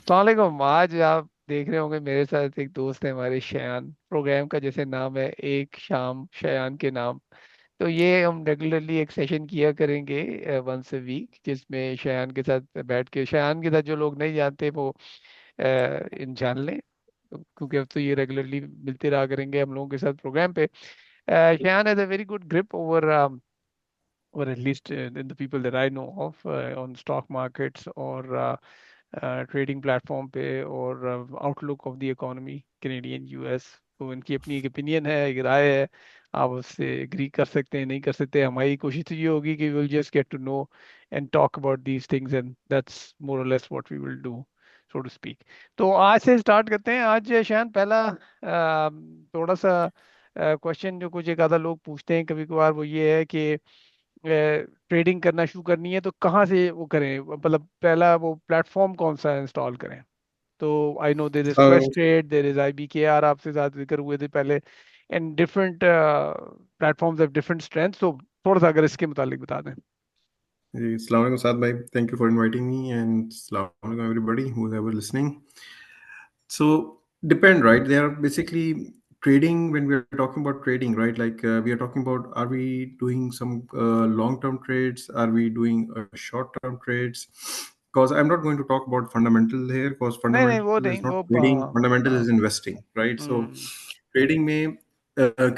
अस्सलाम वालेकुम। आज आप देख रहे होंगे मेरे साथ एक दोस्त है हमारे, शयान। प्रोग्राम का जैसे नाम है, एक शाम शयान के नाम। तो ये हम रेगुलरली एक सेशन किया करेंगे वंस अ वीक, जिसमें शयान के साथ बैठ के, शयान के साथ जो लोग नहीं जानते वो इन जान लें, क्योंकि अब तो ये रेगुलरली मिलते रहा करेंगे हम लोगों के साथ प्रोग्राम पे। Shayan has a very good grip over, or at least in the people that I know of, on stock markets or trading platform पे, और outlook of the economy Canadian US. तो इनकी अपनी एक ओपिनियन है, एक राय है। आप उससे एग्री कर सकते हैं, नहीं कर सकते। हमारी कोशिश तो ये होगी कि will just get to know and talk about these things, and that's more or less what we will do, so to speak. तो आज से स्टार्ट करते हैं। आज शायद पहला थोड़ा सा क्वेश्चन जो कुछ एक आधा लोग पूछते हैं कभी कभार, वो ये है कि ट्रेडिंग करना शुरू करनी है तो कहाँ से वो करें, मतलब पहला वो प्लेटफॉर्म कौन सा इंस्टॉल करें। तो I know there is Uh, Questrade, there is IBKR, आपसे साथ जिक्र हुए थे पहले। And different platforms have different strength. तो थोड़ा सा अगर इसके मुतालिक बता दें। Assalamu alaikum, Saad bhai. Thank you for inviting me, and assalamu alaikum everybody who is ever listening. So, depend, right? They are basically trading. When we are talking about trading, right? Like we are talking about, are we doing some long-term trades? Are we doing short-term trades? Because I'm not going to talk about fundamental here, because नहीं नहीं, fundamental वो is नहीं, not वो trading. Fundamental हाँ। is investing, right? So, hmm. trading में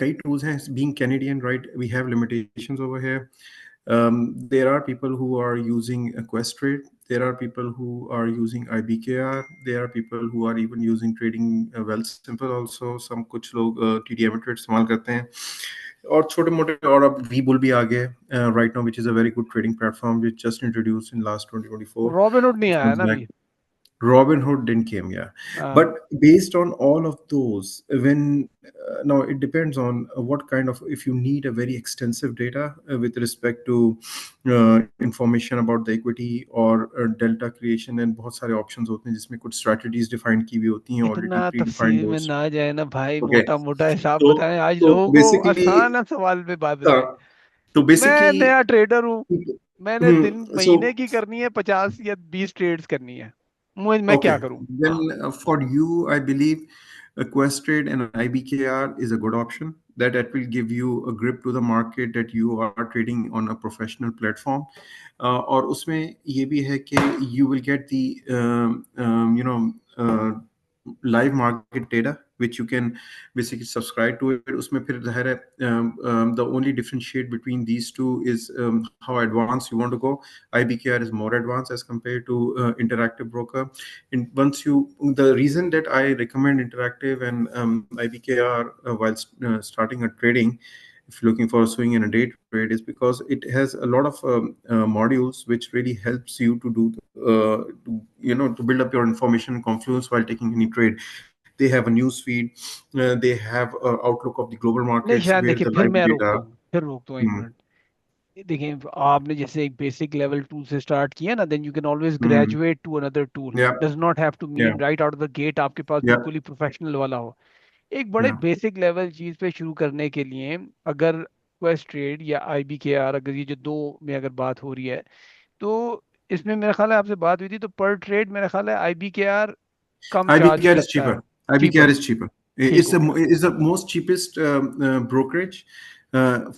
कई tools हैं. Being Canadian, right? We have limitations over here. There are people who are using Questrade. There are people who are using IBKR. There are people who are even using trading well simple also. some कुछ लोग TD Ameritrade इस्तेमाल करते हैं, और छोटे मोटे, और अब Webull भी आ गए right now, which is a very good trading platform which just introduced in last 2024 Robin Hood नहीं six आया months ना back. अभी। Robinhood didn't came, yeah. हाँ। But based on all of those, when now it depends on what kind of, if you need a very extensive data with respect to information about the equity or delta creation, and बहुत सारे options होते हैं जिसमें कुछ strategies defined की भी होती हैं, already इतना predefined तफसील में those. ना जाए ना भाई, Okay, मोटा मोटा हिसाब so बताएं आज so लोगों को, basically, आसान सवाल पे बात uh, बताएं। so मैं basically, नया ट्रेडर हूँ, मैंने दिन महीने so की करनी है, 50 या 20 ट्रेड्स करनी है, मैं क्या okay, करूँ? हाँ। then for you, I believe Questrade and IBKR is a good option. That will give you a grip to the market, that you are trading on a professional platform. और उसमें ये भी है कि you will get the live market data which you can basically subscribe to it. उसमें फिर ज़ाहिर है the only differentiate between these two is how advanced you want to go. IBKR is more advanced as compared to Interactive Broker. And once you, the reason that I recommend Interactive and IBKR while starting a trading, if you're looking for a swing in a day trade, is because it has a lot of modules which really helps you to do to build up your information confluence while taking any trade. They have a news feed. They have a outlook of the global नहीं markets शायद, where देखिए the फिर live मैं रोकता data. हूँ, फिर रोकता हूँ एक Hmm, मिनट। देखिए, आपने जैसे एक बेसिक लेवल टूल से स्टार्ट किया ना, then you can always hmm, graduate to another tool. yeah, does not have to yeah, mean right out of the gate आपके पास yeah, बिल्कुल ही प्रोफेशनल वाला हो। एक बड़े yeah. बेसिक लेवल चीज पे शुरू करने के लिए, अगर क्वेस्ट ट्रेड या IBKR, अगर ये जो दो में अगर बात हो रही है, तो इसमें मेरा ख्याल है आपसे बात हुई थी, तो पर ट्रेड मेरा ख्याल है IBKR come charge IBKR is लगता है। cheaper. IBKR cheaper. is cheaper. ठीक It's हो गया। is the most cheapest brokerage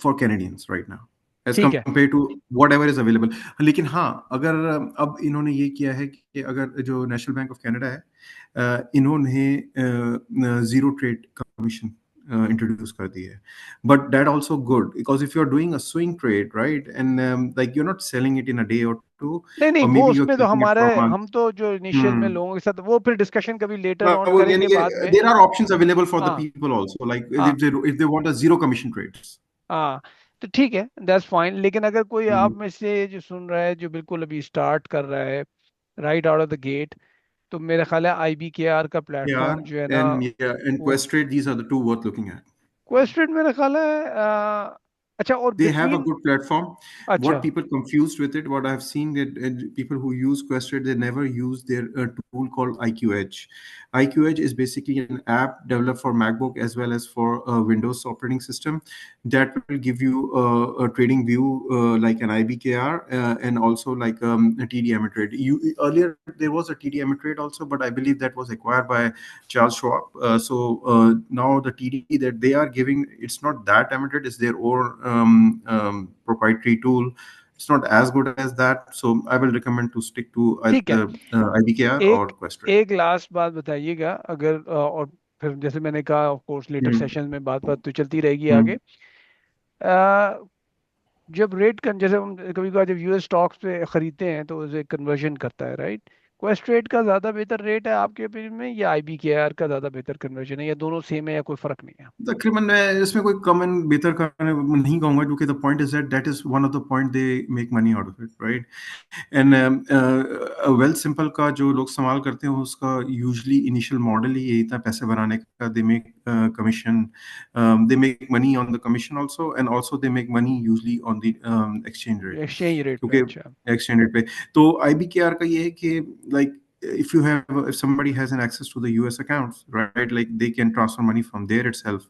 for Canadians right now as ठीक है। compared to whatever is available. लेकिन हाँ, अगर अब इन्होंने ये किया है कि अगर जो नेशनल बैंक ऑफ कनाडा है, इन्होंने जीरो ट्रेड कमीशन इंट्रोड्यूस कर दी है. But that also good, because if you're doing a swing trade, right, and like you're not selling it in a day or two, नहीं नहीं, or वो maybe you're उसमें तो keeping it हमारे, for a month. हम तो जो initial में Hmm. लोगों के साथ, वो फिर डिस्कशन कभी लेटर हाँ, ऑन वो यानी करेंगे कि बाद में। there are options available for the हाँ। people also, like हाँ। if they want a zero commission trades. हाँ। तो ठीक है, दैट्स फाइन। लेकिन अगर कोई आप Hmm. में से जो सुन रहा है, जो बिल्कुल अभी स्टार्ट कर रहा है right out of the gate, तो मेरा ख्याल है IBKR का Yeah, प्लेटफॉर्म जो है ना, and yeah, and वो Quest Trade, these are the two worth looking at. क्वेस्टेड मेरा ख्याल है अच्छा, और They have a between, good platform. अच्छा What people confused with it, what I've seen that people who use Questrade, they never use their tool called IQ Edge. IQ Edge is basically an app developed for MacBook as well as for Windows operating system that will give you a trading view like an IBKR and also like a TD Ameritrade. Earlier there was a TD Ameritrade also, but I believe that was acquired by Charles Schwab. So now the TD that they are giving, it's not that Ameritrade, it's their own proprietary tool. It's not as good as that. So I will recommend to stick to ठीक है। either IBKR or एक Questrade. एक last बात बताइएगा, अगर और फिर जैसे मैंने कहा, of course later Hmm. Session में बात बात तो चलती रहेगी आगे। Hmm. जब रेट कन जैसे हम कभी कभार जब यूएस स्टॉक्स पे खरीदते हैं तो उसे कन्वर्जन करता है, राइट? क्वेस्ट रेट का ज़्यादा बेहतर रेट है आपके ओपिनियन में, या आईबीकेआर का ज़्यादा बेहतर कन्वर्जन है, या दोनों सेम है, या कोई फ़र्क नहीं है? तकरीबन मैं इसमें कोई कम एंड बेहतर का नहीं कहूंगा, क्योंकि the point is that is one of the point they make money out of it, right? And well simple का जो लोग इस्तेमाल करते हैं उसका यूजली इनिशियल मॉडल ही यही था पैसे बनाने का। They make commission, they make money on the commission also, and also they make money usually on the exchange rate, exchange rate पे, क्योंकि अच्छा। एक्सचेंज रेट पे। तो IBKR का ये है कि like if somebody has an access to the US accounts, right, like they can transfer money from there itself.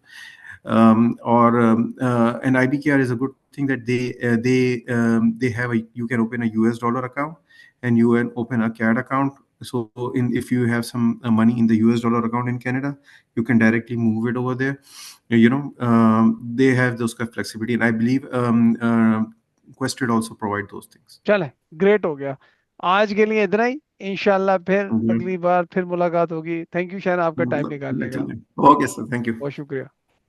And IBKR is a good thing that they have you can open a US dollar account and you can open a CAD account. So if you have some money in the US dollar account in Canada, you can directly move it over there. They have those kind of flexibility, and I believe Quested also provide those things. चले, great हो गया। आज के लिए इतना ही। इंशाल्लाह फिर Mhm. अगली बार फिर मुलाकात होगी। थैंक यू शहन, आपका टाइम निकालने का। Definitely. Okay, sir. Thank you. बहुत शुक्रिया।